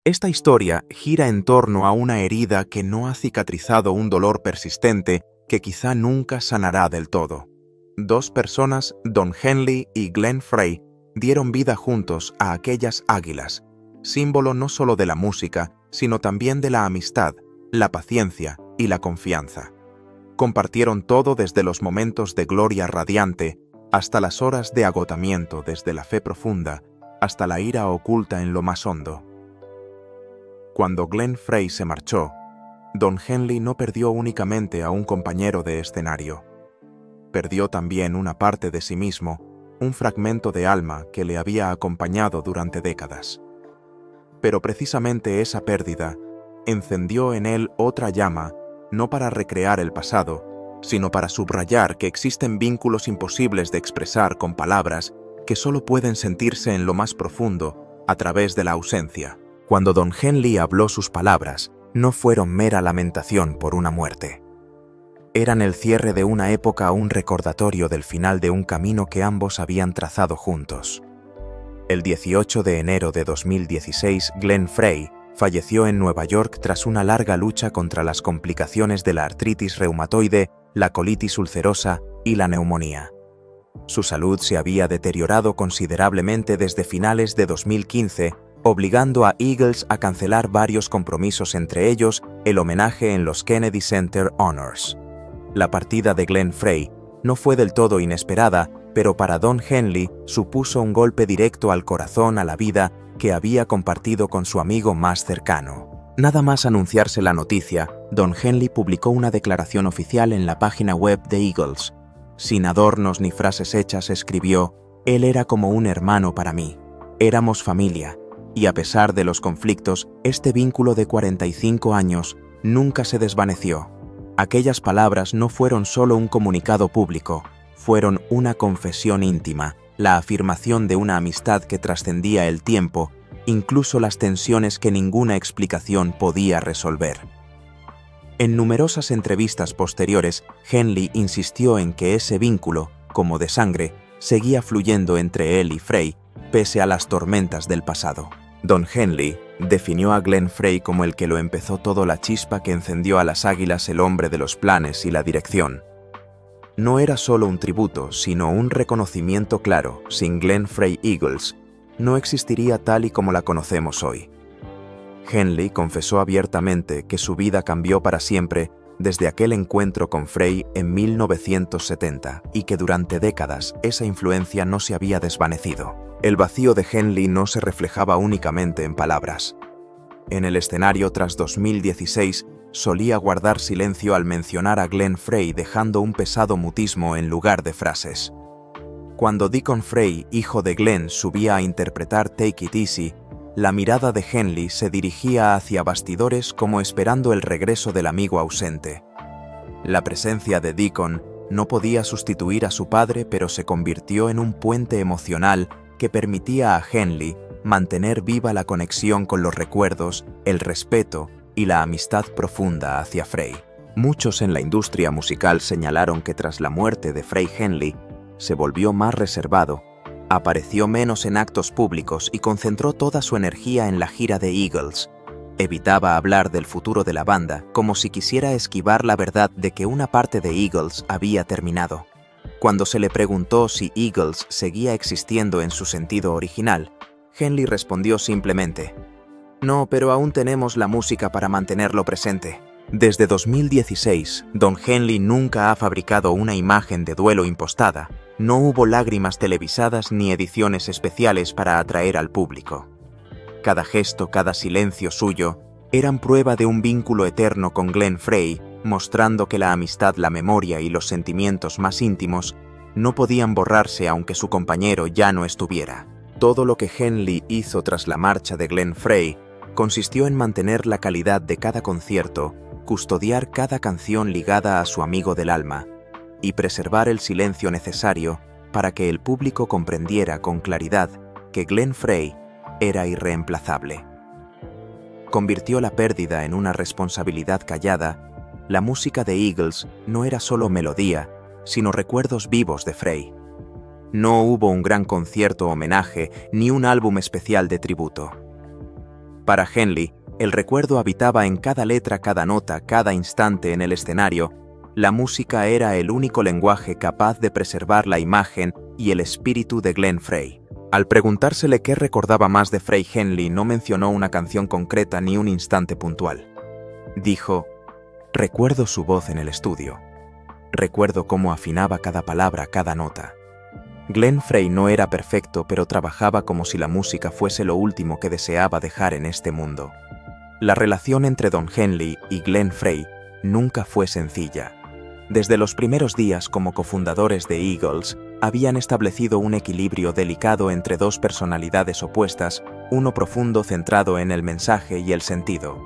Esta historia gira en torno a una herida que no ha cicatrizado un dolor persistente que quizá nunca sanará del todo. Dos personas, Don Henley y Glenn Frey, dieron vida juntos a aquellas águilas, símbolo no solo de la música, sino también de la amistad, la paciencia y la confianza. Compartieron todo desde los momentos de gloria radiante hasta las horas de agotamiento, desde la fe profunda hasta la ira oculta en lo más hondo. Cuando Glenn Frey se marchó, Don Henley no perdió únicamente a un compañero de escenario. Perdió también una parte de sí mismo, un fragmento de alma que le había acompañado durante décadas. Pero precisamente esa pérdida encendió en él otra llama, no para recrear el pasado, sino para subrayar que existen vínculos imposibles de expresar con palabras que solo pueden sentirse en lo más profundo a través de la ausencia. Cuando Don Henley habló, sus palabras no fueron mera lamentación por una muerte. Eran el cierre de una época, un recordatorio del final de un camino que ambos habían trazado juntos. El 18 de enero de 2016, Glenn Frey falleció en Nueva York tras una larga lucha contra las complicaciones de la artritis reumatoide, la colitis ulcerosa y la neumonía. Su salud se había deteriorado considerablemente desde finales de 2015, obligando a Eagles a cancelar varios compromisos, entre ellos el homenaje en los Kennedy Center Honors. La partida de Glenn Frey no fue del todo inesperada, pero para Don Henley supuso un golpe directo al corazón, a la vida que había compartido con su amigo más cercano. Nada más anunciarse la noticia, Don Henley publicó una declaración oficial en la página web de Eagles. Sin adornos ni frases hechas, escribió: «Él era como un hermano para mí. Éramos familia. Y a pesar de los conflictos, este vínculo de 45 años nunca se desvaneció». Aquellas palabras no fueron solo un comunicado público, fueron una confesión íntima, la afirmación de una amistad que trascendía el tiempo, incluso las tensiones que ninguna explicación podía resolver. En numerosas entrevistas posteriores, Henley insistió en que ese vínculo, como de sangre, seguía fluyendo entre él y Frey, pese a las tormentas del pasado. Don Henley definió a Glenn Frey como el que lo empezó todo, la chispa que encendió a las águilas, el hombre de los planes y la dirección. No era solo un tributo, sino un reconocimiento claro. Sin Glenn Frey, Eagles no existiría tal y como la conocemos hoy. Henley confesó abiertamente que su vida cambió para siempre desde aquel encuentro con Frey en 1970 y que durante décadas esa influencia no se había desvanecido. El vacío de Henley no se reflejaba únicamente en palabras. En el escenario, tras 2016, solía guardar silencio al mencionar a Glenn Frey, dejando un pesado mutismo en lugar de frases. Cuando Deacon Frey, hijo de Glenn, subía a interpretar Take It Easy, la mirada de Henley se dirigía hacia bastidores como esperando el regreso del amigo ausente. La presencia de Deacon no podía sustituir a su padre, pero se convirtió en un puente emocional que permitía a Henley mantener viva la conexión con los recuerdos, el respeto y la amistad profunda hacia Frey. Muchos en la industria musical señalaron que tras la muerte de Frey, Henley se volvió más reservado, apareció menos en actos públicos y concentró toda su energía en la gira de Eagles. Evitaba hablar del futuro de la banda, como si quisiera esquivar la verdad de que una parte de Eagles había terminado. Cuando se le preguntó si Eagles seguía existiendo en su sentido original, Henley respondió simplemente: «No, pero aún tenemos la música para mantenerlo presente». Desde 2016, Don Henley nunca ha fabricado una imagen de duelo impostada. No hubo lágrimas televisadas ni ediciones especiales para atraer al público. Cada gesto, cada silencio suyo, eran prueba de un vínculo eterno con Glenn Frey, mostrando que la amistad, la memoria y los sentimientos más íntimos no podían borrarse aunque su compañero ya no estuviera. Todo lo que Henley hizo tras la marcha de Glenn Frey consistió en mantener la calidad de cada concierto, custodiar cada canción ligada a su amigo del alma y preservar el silencio necesario para que el público comprendiera con claridad que Glenn Frey era irreemplazable. Convirtió la pérdida en una responsabilidad callada. La música de Eagles no era solo melodía, sino recuerdos vivos de Frey. No hubo un gran concierto homenaje ni un álbum especial de tributo. Para Henley, el recuerdo habitaba en cada letra, cada nota, cada instante en el escenario. La música era el único lenguaje capaz de preservar la imagen y el espíritu de Glenn Frey. Al preguntársele qué recordaba más de Frey, Henley no mencionó una canción concreta ni un instante puntual. Dijo: recuerdo su voz en el estudio. Recuerdo cómo afinaba cada palabra, cada nota. Glenn Frey no era perfecto, pero trabajaba como si la música fuese lo último que deseaba dejar en este mundo. La relación entre Don Henley y Glenn Frey nunca fue sencilla. Desde los primeros días como cofundadores de Eagles, habían establecido un equilibrio delicado entre dos personalidades opuestas, uno profundo centrado en el mensaje y el sentido.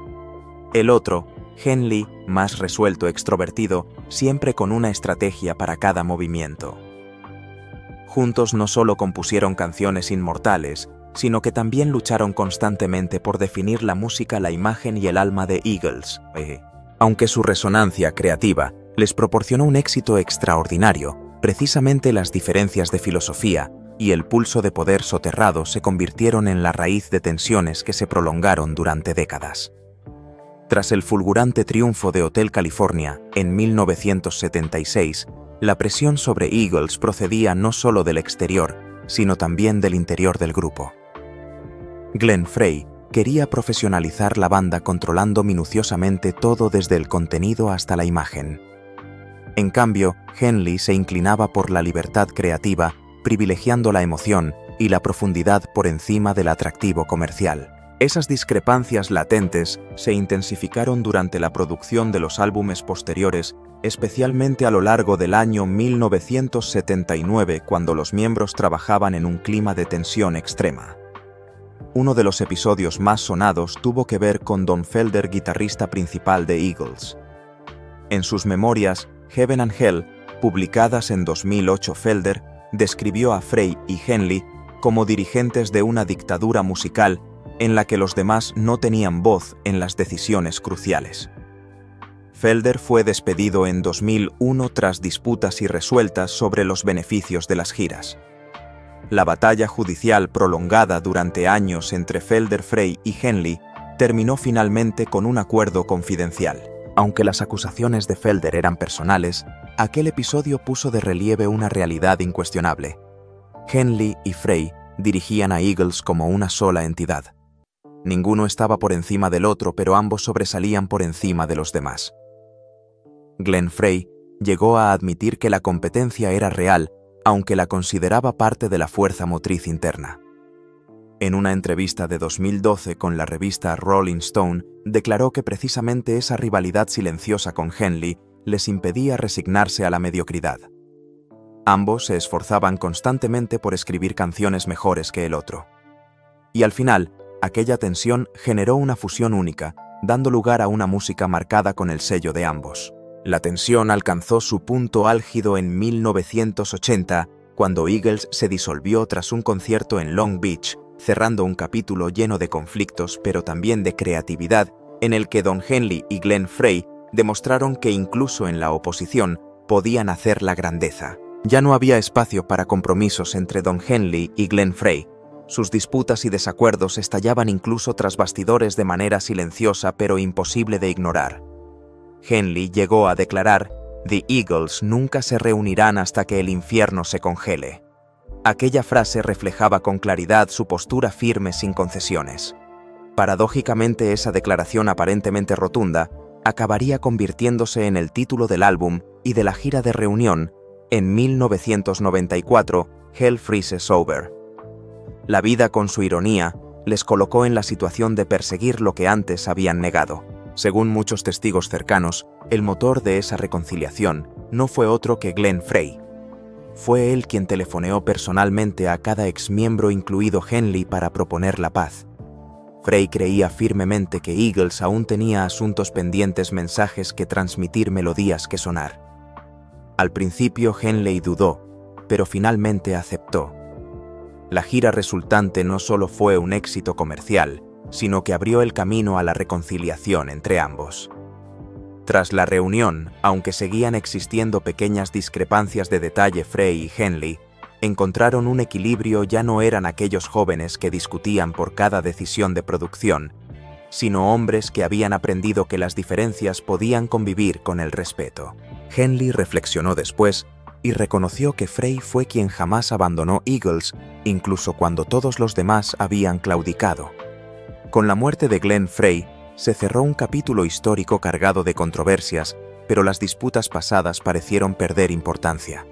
El otro, Henley, más resuelto, extrovertido, siempre con una estrategia para cada movimiento. Juntos no solo compusieron canciones inmortales, sino que también lucharon constantemente por definir la música, la imagen y el alma de Eagles. Aunque su resonancia creativa les proporcionó un éxito extraordinario, precisamente las diferencias de filosofía y el pulso de poder soterrado se convirtieron en la raíz de tensiones que se prolongaron durante décadas. Tras el fulgurante triunfo de Hotel California en 1976, la presión sobre Eagles procedía no solo del exterior, sino también del interior del grupo. Glenn Frey quería profesionalizar la banda controlando minuciosamente todo desde el contenido hasta la imagen. En cambio, Henley se inclinaba por la libertad creativa, privilegiando la emoción y la profundidad por encima del atractivo comercial. Esas discrepancias latentes se intensificaron durante la producción de los álbumes posteriores, especialmente a lo largo del año 1979, cuando los miembros trabajaban en un clima de tensión extrema. Uno de los episodios más sonados tuvo que ver con Don Felder, guitarrista principal de Eagles. En sus memorias, Heaven and Hell, publicadas en 2008, Felder describió a Frey y Henley como dirigentes de una dictadura musical en la que los demás no tenían voz en las decisiones cruciales. Felder fue despedido en 2001 tras disputas irresueltas sobre los beneficios de las giras. La batalla judicial prolongada durante años entre Felder, Frey y Henley terminó finalmente con un acuerdo confidencial. Aunque las acusaciones de Felder eran personales, aquel episodio puso de relieve una realidad incuestionable. Henley y Frey dirigían a Eagles como una sola entidad. Ninguno estaba por encima del otro, pero ambos sobresalían por encima de los demás. Glenn Frey llegó a admitir que la competencia era real, aunque la consideraba parte de la fuerza motriz interna. En una entrevista de 2012 con la revista Rolling Stone, declaró que precisamente esa rivalidad silenciosa con Henley les impedía resignarse a la mediocridad. Ambos se esforzaban constantemente por escribir canciones mejores que el otro. Y al final, aquella tensión generó una fusión única, dando lugar a una música marcada con el sello de ambos. La tensión alcanzó su punto álgido en 1980, cuando Eagles se disolvió tras un concierto en Long Beach, cerrando un capítulo lleno de conflictos pero también de creatividad, en el que Don Henley y Glenn Frey demostraron que incluso en la oposición podían hacer la grandeza. Ya no había espacio para compromisos entre Don Henley y Glenn Frey. Sus disputas y desacuerdos estallaban incluso tras bastidores de manera silenciosa pero imposible de ignorar. Henley llegó a declarar: "The Eagles nunca se reunirán hasta que el infierno se congele". Aquella frase reflejaba con claridad su postura firme sin concesiones. Paradójicamente, esa declaración aparentemente rotunda acabaría convirtiéndose en el título del álbum y de la gira de reunión en 1994, Hell Freezes Over. La vida, con su ironía, les colocó en la situación de perseguir lo que antes habían negado. Según muchos testigos cercanos, el motor de esa reconciliación no fue otro que Glenn Frey. Fue él quien telefoneó personalmente a cada exmiembro, incluido Henley, para proponer la paz. Frey creía firmemente que Eagles aún tenía asuntos pendientes, mensajes que transmitir, melodías que sonar. Al principio Henley dudó, pero finalmente aceptó. La gira resultante no solo fue un éxito comercial, sino que abrió el camino a la reconciliación entre ambos. Tras la reunión, aunque seguían existiendo pequeñas discrepancias de detalle, Frey y Henley encontraron un equilibrio. Ya no eran aquellos jóvenes que discutían por cada decisión de producción, sino hombres que habían aprendido que las diferencias podían convivir con el respeto. Henley reflexionó después y reconoció que Frey fue quien jamás abandonó Eagles, incluso cuando todos los demás habían claudicado. Con la muerte de Glenn Frey, se cerró un capítulo histórico cargado de controversias, pero las disputas pasadas parecieron perder importancia.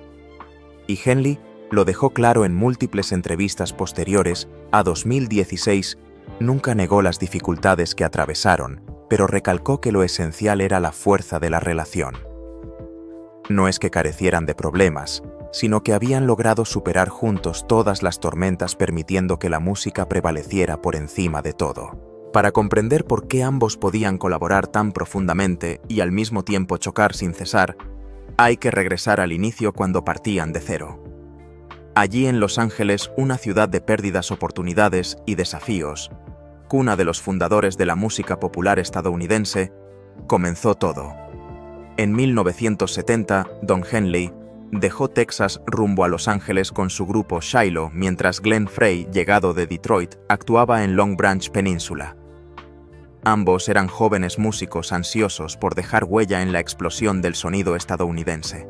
Y Henley lo dejó claro en múltiples entrevistas posteriores a 2016, nunca negó las dificultades que atravesaron, pero recalcó que lo esencial era la fuerza de la relación. No es que carecieran de problemas, sino que habían logrado superar juntos todas las tormentas permitiendo que la música prevaleciera por encima de todo. Para comprender por qué ambos podían colaborar tan profundamente y al mismo tiempo chocar sin cesar, hay que regresar al inicio cuando partían de cero. Allí en Los Ángeles, una ciudad de pérdidas oportunidades y desafíos, cuna de los fundadores de la música popular estadounidense, comenzó todo. En 1970, Don Henley dejó Texas rumbo a Los Ángeles con su grupo Shiloh, mientras Glenn Frey, llegado de Detroit, actuaba en Long Branch Península. Ambos eran jóvenes músicos ansiosos por dejar huella en la explosión del sonido estadounidense.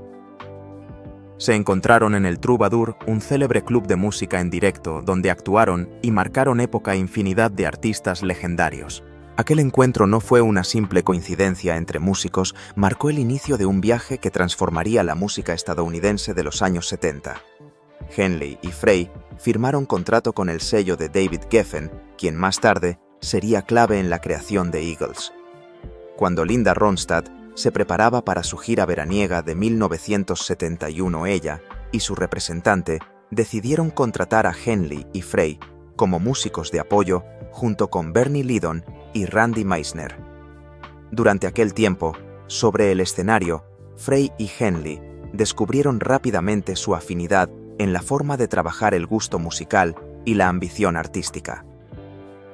Se encontraron en el Troubadour, un célebre club de música en directo donde actuaron y marcaron época infinidad de artistas legendarios. Aquel encuentro no fue una simple coincidencia entre músicos, marcó el inicio de un viaje que transformaría la música estadounidense de los años 70. Henley y Frey firmaron contrato con el sello de David Geffen, quien más tarde sería clave en la creación de Eagles. Cuando Linda Ronstadt se preparaba para su gira veraniega de 1971, ella y su representante decidieron contratar a Henley y Frey como músicos de apoyo junto con Bernie Leadon y Randy Meisner. Durante aquel tiempo, sobre el escenario, Frey y Henley descubrieron rápidamente su afinidad en la forma de trabajar el gusto musical y la ambición artística.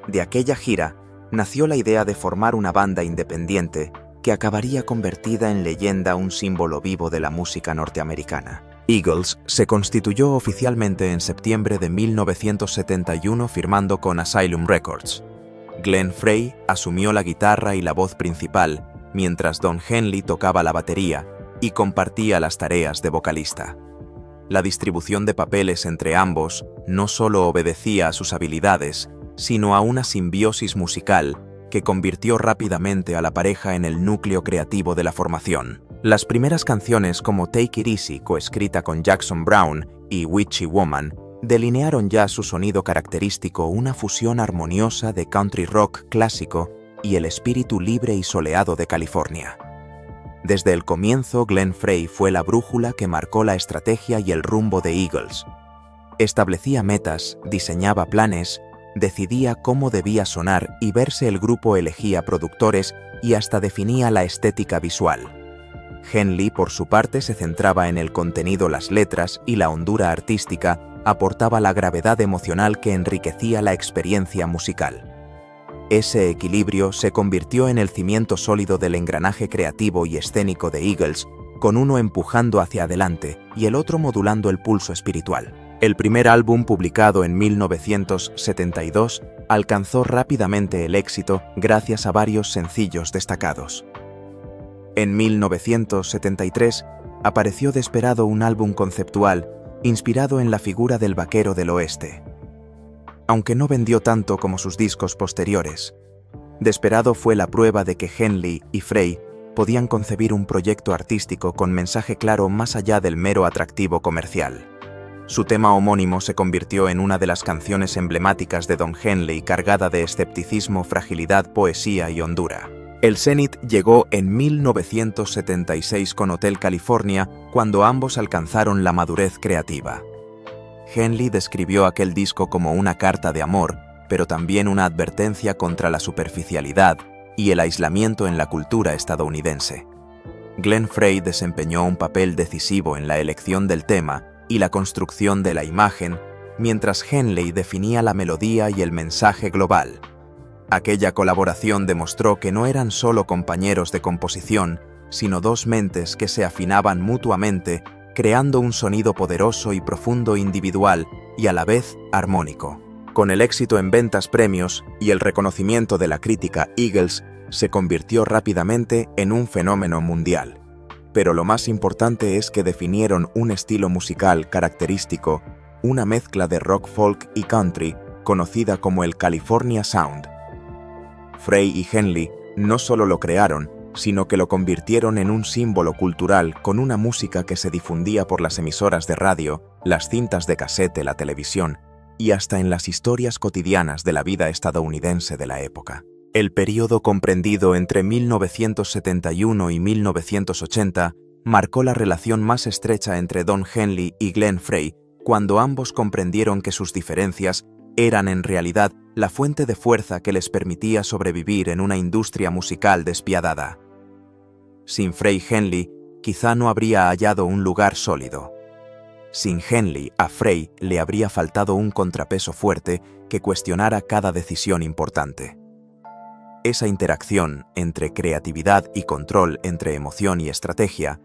De aquella gira nació la idea de formar una banda independiente que acabaría convertida en leyenda, un símbolo vivo de la música norteamericana. Eagles se constituyó oficialmente en septiembre de 1971 firmando con Asylum Records. Glenn Frey asumió la guitarra y la voz principal, mientras Don Henley tocaba la batería y compartía las tareas de vocalista. La distribución de papeles entre ambos no solo obedecía a sus habilidades, sino a una simbiosis musical que convirtió rápidamente a la pareja en el núcleo creativo de la formación. Las primeras canciones como Take It Easy, coescrita con Jackson Browne, y Witchy Woman, delinearon ya su sonido característico, una fusión armoniosa de country rock clásico y el espíritu libre y soleado de California. Desde el comienzo, Glenn Frey fue la brújula que marcó la estrategia y el rumbo de Eagles. Establecía metas, diseñaba planes, decidía cómo debía sonar y verse. El grupo elegía productores y hasta definía la estética visual. Henley, por su parte, se centraba en el contenido, las letras y la hondura artística aportaba la gravedad emocional que enriquecía la experiencia musical. Ese equilibrio se convirtió en el cimiento sólido del engranaje creativo y escénico de Eagles, con uno empujando hacia adelante y el otro modulando el pulso espiritual. El primer álbum, publicado en 1972, alcanzó rápidamente el éxito gracias a varios sencillos destacados. En 1973 apareció Desperado, un álbum conceptual inspirado en la figura del vaquero del oeste. Aunque no vendió tanto como sus discos posteriores, Desperado fue la prueba de que Henley y Frey podían concebir un proyecto artístico con mensaje claro más allá del mero atractivo comercial. Su tema homónimo se convirtió en una de las canciones emblemáticas de Don Henley, cargada de escepticismo, fragilidad, poesía y hondura. El cenit llegó en 1976 con Hotel California, cuando ambos alcanzaron la madurez creativa. Henley describió aquel disco como una carta de amor, pero también una advertencia contra la superficialidad y el aislamiento en la cultura estadounidense. Glenn Frey desempeñó un papel decisivo en la elección del tema y la construcción de la imagen, mientras Henley definía la melodía y el mensaje global. Aquella colaboración demostró que no eran solo compañeros de composición, sino dos mentes que se afinaban mutuamente, creando un sonido poderoso y profundo, individual y a la vez armónico. Con el éxito en ventas premios y el reconocimiento de la crítica, Eagles se convirtió rápidamente en un fenómeno mundial. Pero lo más importante es que definieron un estilo musical característico, una mezcla de rock, folk y country, conocida como el California Sound. Frey y Henley no solo lo crearon, sino que lo convirtieron en un símbolo cultural con una música que se difundía por las emisoras de radio, las cintas de casete, la televisión y hasta en las historias cotidianas de la vida estadounidense de la época. El período comprendido entre 1971 y 1980 marcó la relación más estrecha entre Don Henley y Glenn Frey, cuando ambos comprendieron que sus diferencias eran en realidad la fuente de fuerza que les permitía sobrevivir en una industria musical despiadada. Sin Frey, Henley quizá no habría hallado un lugar sólido. Sin Henley, a Frey le habría faltado un contrapeso fuerte que cuestionara cada decisión importante. Esa interacción entre creatividad y control, entre emoción y estrategia,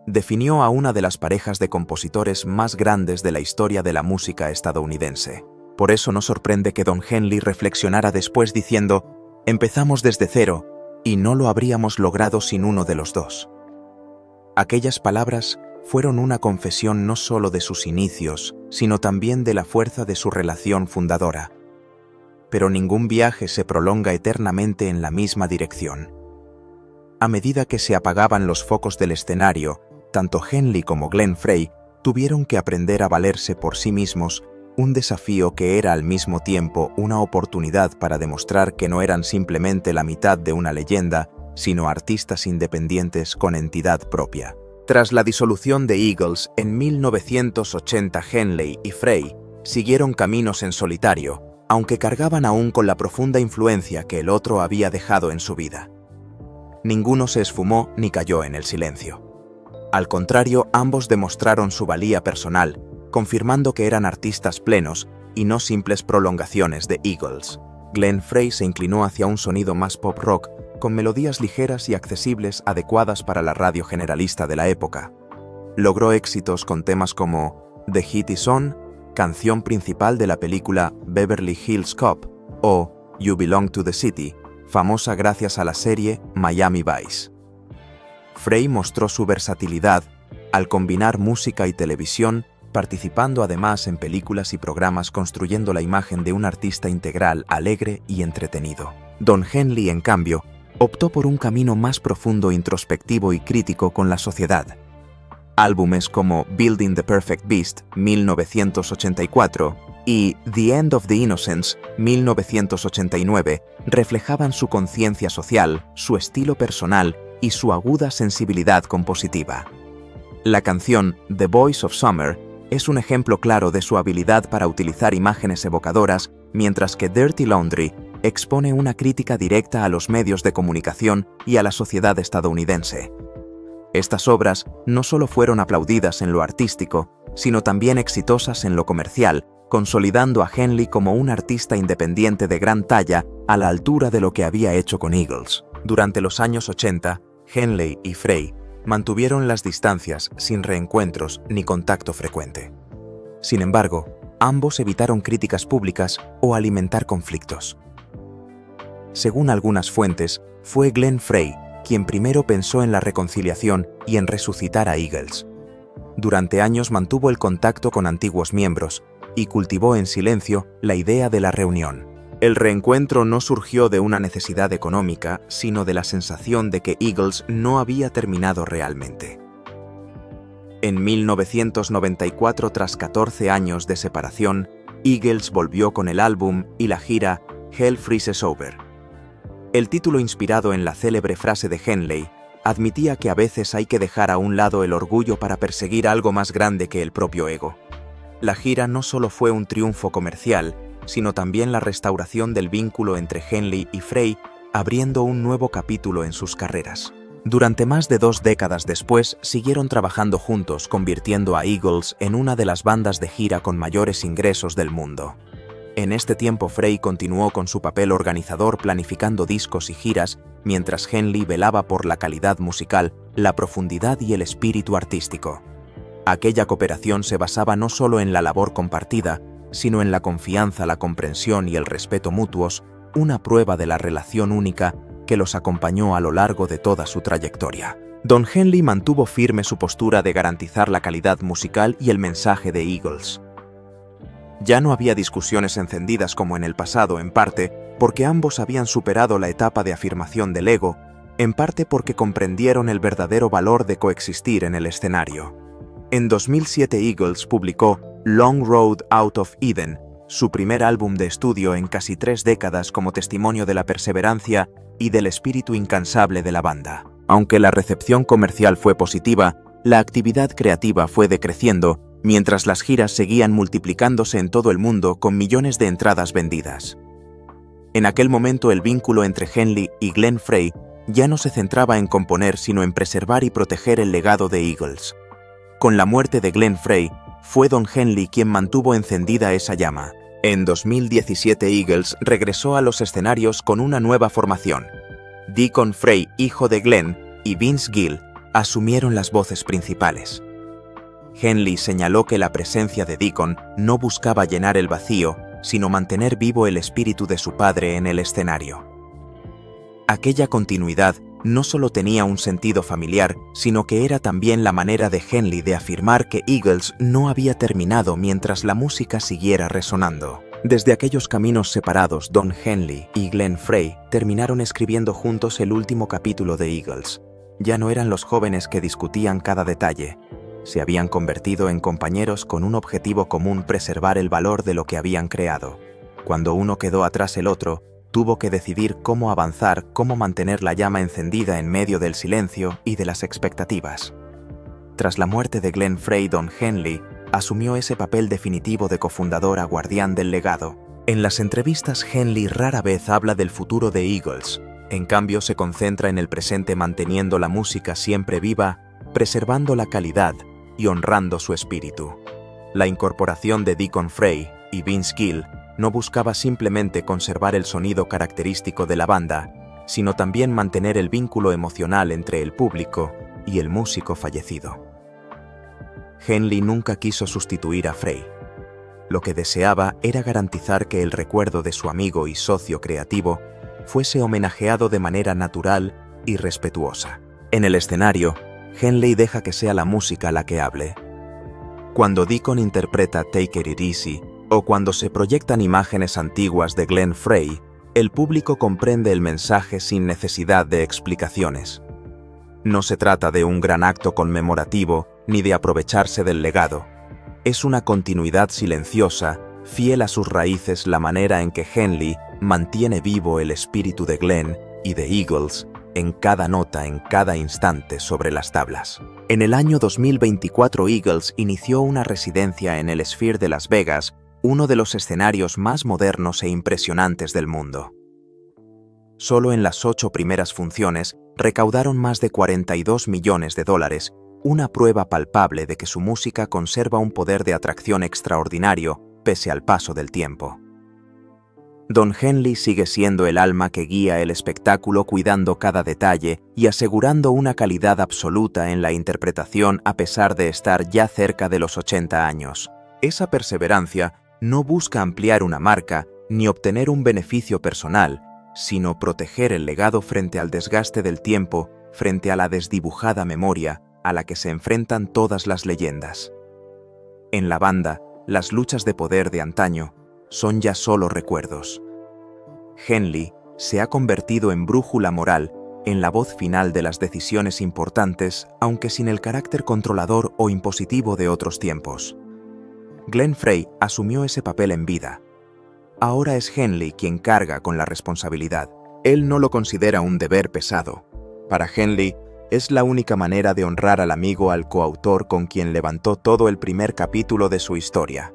definió a una de las parejas de compositores más grandes de la historia de la música estadounidense. Por eso no sorprende que Don Henley reflexionara después diciendo: «Empezamos desde cero y no lo habríamos logrado sin uno de los dos». Aquellas palabras fueron una confesión no solo de sus inicios, sino también de la fuerza de su relación fundadora. Pero ningún viaje se prolonga eternamente en la misma dirección. A medida que se apagaban los focos del escenario, tanto Henley como Glenn Frey tuvieron que aprender a valerse por sí mismos, un desafío que era al mismo tiempo una oportunidad para demostrar que no eran simplemente la mitad de una leyenda, sino artistas independientes con entidad propia. Tras la disolución de Eagles en 1980, Henley y Frey siguieron caminos en solitario, aunque cargaban aún con la profunda influencia que el otro había dejado en su vida. Ninguno se esfumó ni cayó en el silencio. Al contrario, ambos demostraron su valía personal, confirmando que eran artistas plenos y no simples prolongaciones de Eagles. Glenn Frey se inclinó hacia un sonido más pop rock, con melodías ligeras y accesibles adecuadas para la radio generalista de la época. Logró éxitos con temas como The Heat Is On, canción principal de la película Beverly Hills Cop, o You Belong to the City, famosa gracias a la serie Miami Vice. Frey mostró su versatilidad al combinar música y televisión, participando además en películas y programas, construyendo la imagen de un artista integral, alegre y entretenido. Don Henley, en cambio, optó por un camino más profundo, introspectivo y crítico con la sociedad. Álbumes como Building the Perfect Beast, 1984, y The End of the Innocents, 1989, reflejaban su conciencia social, su estilo personal y su aguda sensibilidad compositiva. La canción The Voice of Summer es un ejemplo claro de su habilidad para utilizar imágenes evocadoras, mientras que Dirty Laundry expone una crítica directa a los medios de comunicación y a la sociedad estadounidense. Estas obras no solo fueron aplaudidas en lo artístico, sino también exitosas en lo comercial, consolidando a Henley como un artista independiente de gran talla a la altura de lo que había hecho con Eagles. Durante los años 80, Henley y Frey mantuvieron las distancias sin reencuentros ni contacto frecuente. Sin embargo, ambos evitaron críticas públicas o alimentar conflictos. Según algunas fuentes, fue Glenn Frey quien primero pensó en la reconciliación y en resucitar a Eagles. Durante años mantuvo el contacto con antiguos miembros y cultivó en silencio la idea de la reunión. El reencuentro no surgió de una necesidad económica, sino de la sensación de que Eagles no había terminado realmente. En 1994, tras 14 años de separación, Eagles volvió con el álbum y la gira Hell Freezes Over. El título, inspirado en la célebre frase de Henley, admitía que a veces hay que dejar a un lado el orgullo para perseguir algo más grande que el propio ego. La gira no solo fue un triunfo comercial, sino también la restauración del vínculo entre Henley y Frey, abriendo un nuevo capítulo en sus carreras. Durante más de 2 décadas después, siguieron trabajando juntos, convirtiendo a Eagles en una de las bandas de gira con mayores ingresos del mundo. En este tiempo, Frey continuó con su papel organizador, planificando discos y giras, mientras Henley velaba por la calidad musical, la profundidad y el espíritu artístico. Aquella cooperación se basaba no solo en la labor compartida, sino en la confianza, la comprensión y el respeto mutuos, una prueba de la relación única que los acompañó a lo largo de toda su trayectoria. Don Henley mantuvo firme su postura de garantizar la calidad musical y el mensaje de Eagles. Ya no había discusiones encendidas como en el pasado, en parte porque ambos habían superado la etapa de afirmación del ego, en parte porque comprendieron el verdadero valor de coexistir en el escenario. En 2007 Eagles publicó Long Road Out of Eden, su primer álbum de estudio en casi 3 décadas como testimonio de la perseverancia y del espíritu incansable de la banda. Aunque la recepción comercial fue positiva, la actividad creativa fue decreciendo, mientras las giras seguían multiplicándose en todo el mundo con millones de entradas vendidas. En aquel momento el vínculo entre Henley y Glenn Frey ya no se centraba en componer sino en preservar y proteger el legado de Eagles. Con la muerte de Glenn Frey, fue Don Henley quien mantuvo encendida esa llama. En 2017 Eagles regresó a los escenarios con una nueva formación. Deacon Frey, hijo de Glenn, y Vince Gill asumieron las voces principales. Henley señaló que la presencia de Deacon no buscaba llenar el vacío, sino mantener vivo el espíritu de su padre en el escenario. Aquella continuidad no solo tenía un sentido familiar, sino que era también la manera de Henley de afirmar que Eagles no había terminado mientras la música siguiera resonando. Desde aquellos caminos separados, Don Henley y Glenn Frey terminaron escribiendo juntos el último capítulo de Eagles. Ya no eran los jóvenes que discutían cada detalle. Se habían convertido en compañeros con un objetivo común: preservar el valor de lo que habían creado. Cuando uno quedó atrás, el otro tuvo que decidir cómo avanzar, cómo mantener la llama encendida en medio del silencio y de las expectativas. Tras la muerte de Glenn Frey, Don Henley asumió ese papel definitivo de cofundador a guardián del legado. En las entrevistas, Henley rara vez habla del futuro de Eagles. En cambio, se concentra en el presente, manteniendo la música siempre viva, preservando la calidad y honrando su espíritu. La incorporación de Deacon Frey y Vince Gill no buscaba simplemente conservar el sonido característico de la banda, sino también mantener el vínculo emocional entre el público y el músico fallecido. Henley nunca quiso sustituir a Frey. Lo que deseaba era garantizar que el recuerdo de su amigo y socio creativo fuese homenajeado de manera natural y respetuosa. En el escenario, Henley deja que sea la música la que hable. Cuando Deacon interpreta Take It Easy, o cuando se proyectan imágenes antiguas de Glenn Frey, el público comprende el mensaje sin necesidad de explicaciones. No se trata de un gran acto conmemorativo ni de aprovecharse del legado. Es una continuidad silenciosa, fiel a sus raíces, la manera en que Henley mantiene vivo el espíritu de Glenn y de Eagles en cada nota, en cada instante sobre las tablas. En el año 2024 Eagles inició una residencia en el Sphere de Las Vegas, uno de los escenarios más modernos e impresionantes del mundo. Solo en las 8 primeras funciones recaudaron más de $42 millones, una prueba palpable de que su música conserva un poder de atracción extraordinario pese al paso del tiempo. Don Henley sigue siendo el alma que guía el espectáculo, cuidando cada detalle y asegurando una calidad absoluta en la interpretación a pesar de estar ya cerca de los 80 años. Esa perseverancia no busca ampliar una marca ni obtener un beneficio personal, sino proteger el legado frente al desgaste del tiempo, frente a la desdibujada memoria a la que se enfrentan todas las leyendas. En la banda, las luchas de poder de antaño son ya solo recuerdos. Henley se ha convertido en brújula moral, en la voz final de las decisiones importantes, aunque sin el carácter controlador o impositivo de otros tiempos. Glenn Frey asumió ese papel en vida. Ahora es Henley quien carga con la responsabilidad. Él no lo considera un deber pesado. Para Henley, es la única manera de honrar al amigo, al coautor con quien levantó todo el primer capítulo de su historia.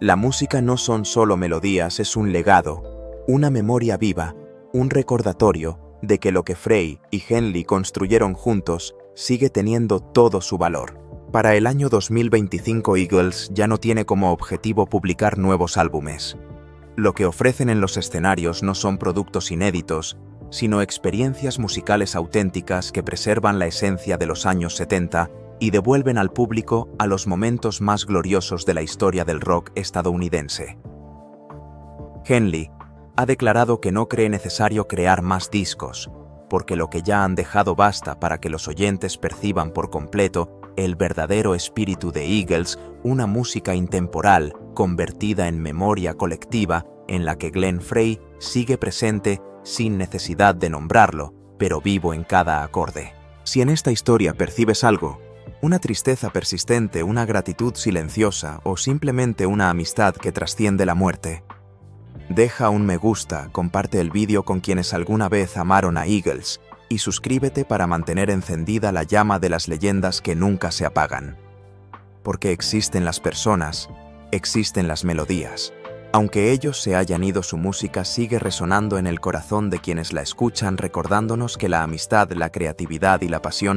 La música no son solo melodías, es un legado, una memoria viva, un recordatorio de que lo que Frey y Henley construyeron juntos sigue teniendo todo su valor. Para el año 2025 Eagles ya no tiene como objetivo publicar nuevos álbumes. Lo que ofrecen en los escenarios no son productos inéditos, sino experiencias musicales auténticas que preservan la esencia de los años 70 y devuelven al público a los momentos más gloriosos de la historia del rock estadounidense. Henley ha declarado que no cree necesario crear más discos, porque lo que ya han dejado basta para que los oyentes perciban por completo el verdadero espíritu de Eagles, una música intemporal convertida en memoria colectiva en la que Glenn Frey sigue presente sin necesidad de nombrarlo, pero vivo en cada acorde. Si en esta historia percibes algo, una tristeza persistente, una gratitud silenciosa o simplemente una amistad que trasciende la muerte, deja un me gusta, comparte el vídeo con quienes alguna vez amaron a Eagles y suscríbete para mantener encendida la llama de las leyendas que nunca se apagan. Porque existen las personas, existen las melodías. Aunque ellos se hayan ido, su música sigue resonando en el corazón de quienes la escuchan, recordándonos que la amistad, la creatividad y la pasión